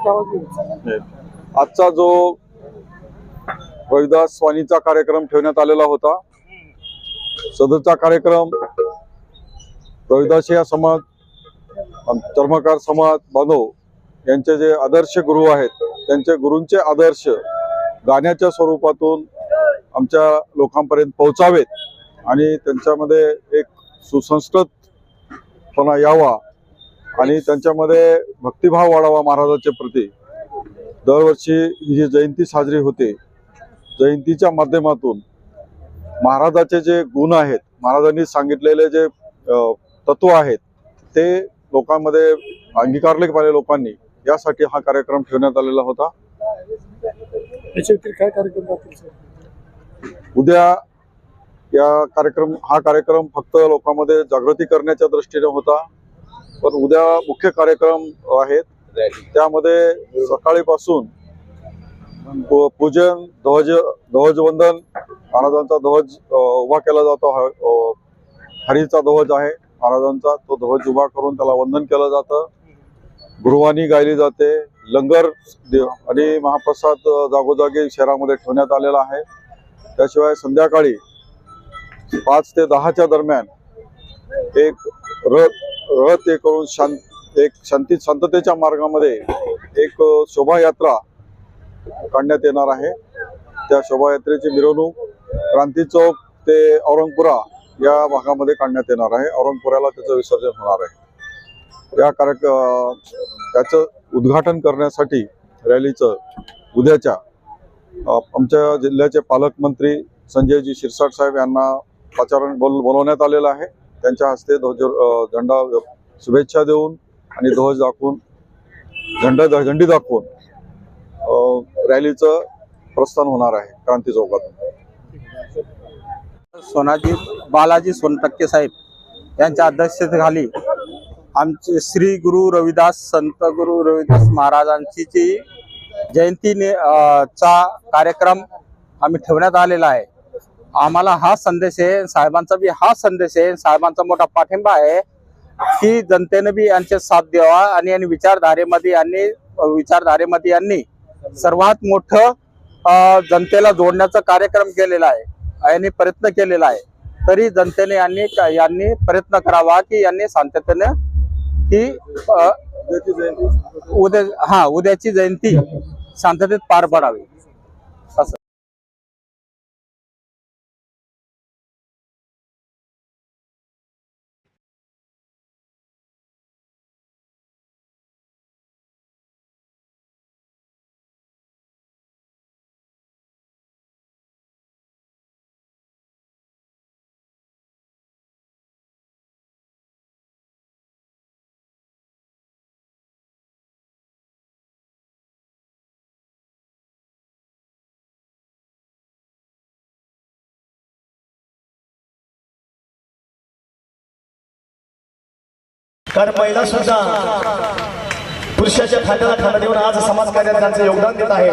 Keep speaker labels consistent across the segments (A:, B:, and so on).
A: आजचा जो रविदास स्वानीचा कार्यक्रम ठेवण्यात आलेला होता, सदरचा कार्यक्रम रविदासिया समाज, चर्मकार समाज बांधव यांचे जे आदर्श गुरु आहेत, त्यांचे गुरूंचे आदर्श गाण्याच्या स्वरूपातून आमच्या लोकांपर्यंत पोहोचावेत आणि त्यांच्यामध्ये एक सुसंस्कृतपणा यावा आणि त्यांच्यामध्ये भक्तिभाव वाढावा महाराजांच्या प्रती। दरवर्षी ही जी जयंती साजरी होते, जयंतीच्या माध्यमातून महाराजाचे जे गुण आहेत, महाराजांनी सांगितलेले जे तत्व आहेत, ते लोकांमध्ये अंगीकारले पाहिजे लोकांनी, यासाठी हा कार्यक्रम ठेवण्यात आलेला होता।
B: काय कार्यक्रम
A: उद्या हा कार्यक्रम फक्त लोकांमध्ये जागृती करण्याच्या दृष्टीने होता, पण उद्या मुख्य कार्यक्रम आहेत। त्यामध्ये सकाळीपासून पूजन, ध्वजवंदन, महाराजांचा ध्वज उभा केला जातो, हरीचा ध्वज आहे महाराजांचा, तो ध्वज उभा करून त्याला वंदन केलं जातं, गुरुवाणी गायली जाते, लंगर आणि महाप्रसाद जागोजागी शहरामध्ये ठेवण्यात आलेला आहे। त्याशिवाय संध्याकाळी 5 ते 10च्या दरम्यान एक रथ हे करून शांततेच्या मार्गामध्ये एक शोभायात्रा काढण्यात येणार आहे। त्या शोभायात्रेची मिरवणूक क्रांती चौक ते औरंगपुरा या भागामध्ये काढण्यात येणार आहे। औरंगपुराला त्याचं विसर्जन होणार आहे। त्याचं उद्घाटन करण्यासाठी रॅलीचं उद्याच्या आमच्या जिल्ह्याचे पालकमंत्री संजयजी शिरसाट साहेब यांना पाचारण बोलवण्यात आलेलं आहे। त्यांच्या हस्ते झेंडा शुभेच्छा देऊन आणि ध्वज दाखवून झेंडी दाखवून रॅलीचं प्रस्थान होणार आहे क्रांती चौकातून।
C: बालाजी सोनटक्के साहेब यांच्या अध्यक्षतेखाली आमचे श्री गुरु रविदास संत गुरु रविदास महाराजांची जी जयंती चा कार्यक्रम आम्ही ठेवण्यात आलेला आहे। आम्हाला हा संदेश आहे, साहेबांचा बी हा संदेश आहे, साहेबांचा मोठा पाठिंबा आहे की जनतेने बी यांचे साथ द्यावा आणि विचारधारेमध्ये यांनी सर्वात मोठं जनतेला जोडण्याचा कार्यक्रम केलेला आहे आणि प्रयत्न केलेला आहे। तरी जनतेने यांनी प्रयत्न करावा की यांनी शांततेने ही उद्याची जयंती शांततेत पार पडावी असं।
B: कारण महिला सुद्धा पुरुषाच्या खांद्याला खांदा देऊन आज समाज कार्यात त्यांचं योगदान देत आहे।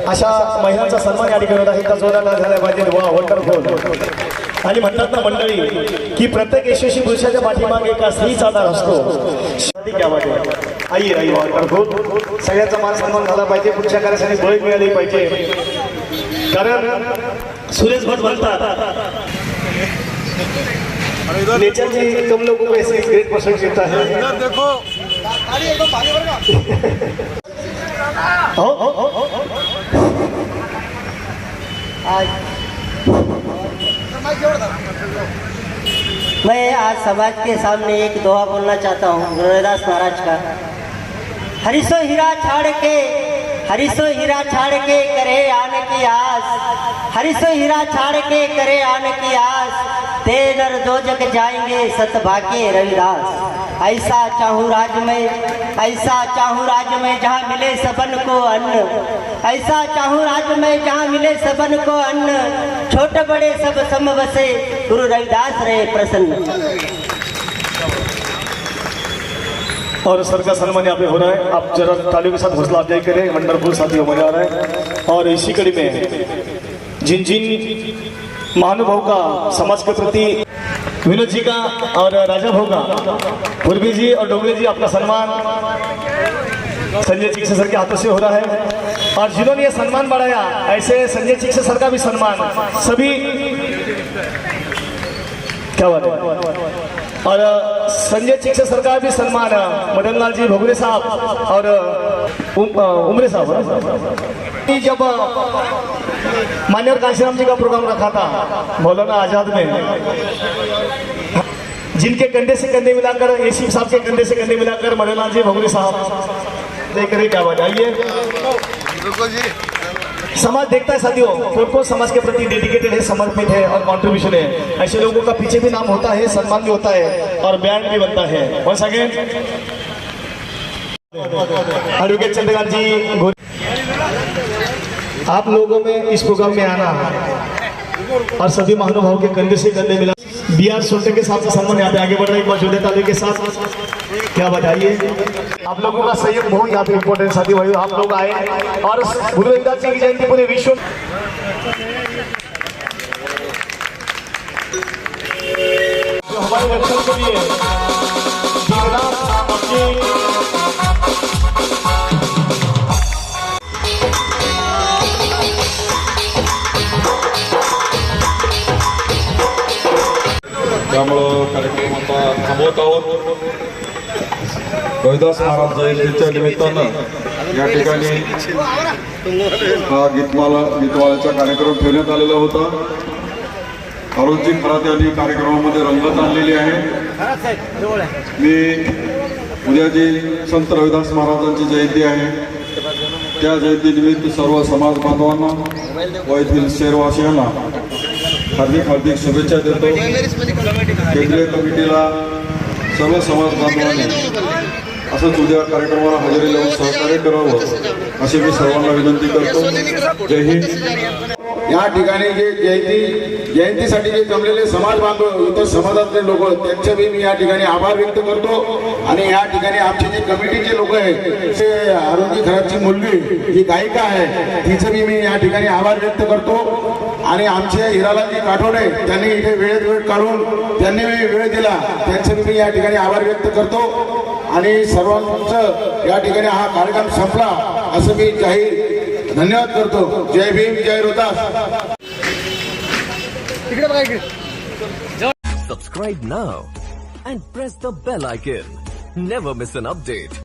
B: अशा महिलांचा सन्मान या ठिकाणी होत आहे। त्या जोराला झाला पाहिजे। वा वंडरफुल। आणि म्हणतात ना मंडळी की प्रत्येक यशस्वी पुरुषाच्या पाठीमागे एका स्त्रीचा आधार असतो। आई आई वंडरफुल। सगळ्यांचा मान सन्मान झाला पाहिजे, पुढच्या कार्यासाठी बळ मिळाली पाहिजे। कारण सुरेश भट म्हणतात नेचर जी तुम लोगों को ऐसे ग्रेट पर्सन देता है। देखो
D: मैं आज समाज के सामने एक दोहा बोलना चाहता हूँ रविदास महाराज का। हरिसो हीरा छाड़ के करे आने की आस, हरिसो हीरा छाड़ के करे आने की आस, ते नर दो जग जाएंगे सतभाग्य रविदास। ऐसा चाहूँ राज में जहाँ मिले सबन को अन्न, ऐसा चाहूँ राज में जहाँ मिले सबन को अन्न, छोटे बड़े सब सम बसे गुरु रविदास रहे प्रसन्न।
B: और सर का सम्मान यहाँ पे हो रहा है। आप जरा तालियों के साथ हौसला अफजाई करें। वंडरफुल साथियों मजा आ रहा है। और इसी कड़ी में जिन महानुभाव का समाज के प्रति विनोद जी का और राजा भाऊ का, पूर्वी जी और डोंगरे जी अपना सम्मान संजय चिक्से सर के हाथों से हो रहा है। और जिन्होंने ये सम्मान बढ़ाया, ऐसे संजय चिक्से सर का भी सम्मान सभी, क्या बात है, और संजय चिक्से सर का भी सम्मान मदन लाल जी भोगरे साहब और उमरे साहब। जब मान्यवर कांशीराम जी का प्रोग्राम रखा था मौलाना आजाद में, जिनके कंधे से कंधे मिलाकर, एसी साहब के कंधे से कंधे मिलाकर मदन लाल जी भोगरे साहब देख रहे, क्या बताइए। समाज देखता है साथियों, कौन समाज के प्रति डेडिकेटेड है, समर्पित है और कंट्रीब्यूशन है। ऐसे लोगों का पीछे भी नाम होता है, सम्मान भी होता है और बैंड भी बनता है। वंस अगेन एडवोकेट चंद्रकांत जी, आप लोगों में इस प्रोग्राम में आना और सभी महानुभाव के कंधे से कंधे मिला, BR सोल्टे के साथ सम्मान यहाँ पे आगे बढ़ रहा है। एक बार जोरदार ताली के साथ क्या बताइए। आप लोगों का सहयोग बहुत यहाँ पे इम्पोर्टेंट साथी भाई, आप लोग आए और गुरु रविदास जी की जयंती पूरे विश्व जो हमारे रक्षण के लिए
A: त्यामुळं कार्यक्रम आता थांबवत आहोत। रविदास महाराज जयंतीच्या निमित्तानं या ठिकाणी हा गीतमालाचा कार्यक्रम ठेवण्यात आलेला होता। अरुणजी खरात यांनी कार्यक्रमामध्ये रंगत आणलेली आहे। मी उद्या जी संत रविदास महाराजांची जयंती आहे त्या जयंतीनिमित्त सर्व समाज बांधवांना व येथील शहरवासियांना हार्दिक हार्दिक शुभेच्छा देतो। केंद्रीय कमिटीला सर्व समाज बांधवांनी असंच उद्या कार्यक्रमाला हजेरी लावून सहकार्य करावं अशी मी सर्वांना विनंती करतो। जय हिंद।
E: या ठिकाणी जे जयंतीसाठी जे जमलेले समाज बांधव, इतर समाजातले लोक, त्यांचे बी मी या ठिकाणी आभार व्यक्त करतो। आणि या ठिकाणी आमचे जे कमिटीचे लोक आहेत, ते अरुणजी खरातची मुलगी जी गायिका आहे तिचं बी मी या ठिकाणी आभार व्यक्त करतो। आणि आमचे हिरालालजी काठोडे, त्यांनी इथे वेळ काढून त्यांनी वेळ दिला, त्यांचं मी या ठिकाणी आभार व्यक्त करतो। आणि सर्वांचं या ठिकाणी हा कार्यक्रम संपला असं मी जाहीर धन्यवाद करतो। जय भीम, जय Rohtas.
F: Subscribe now and press the bell icon. Never miss an update.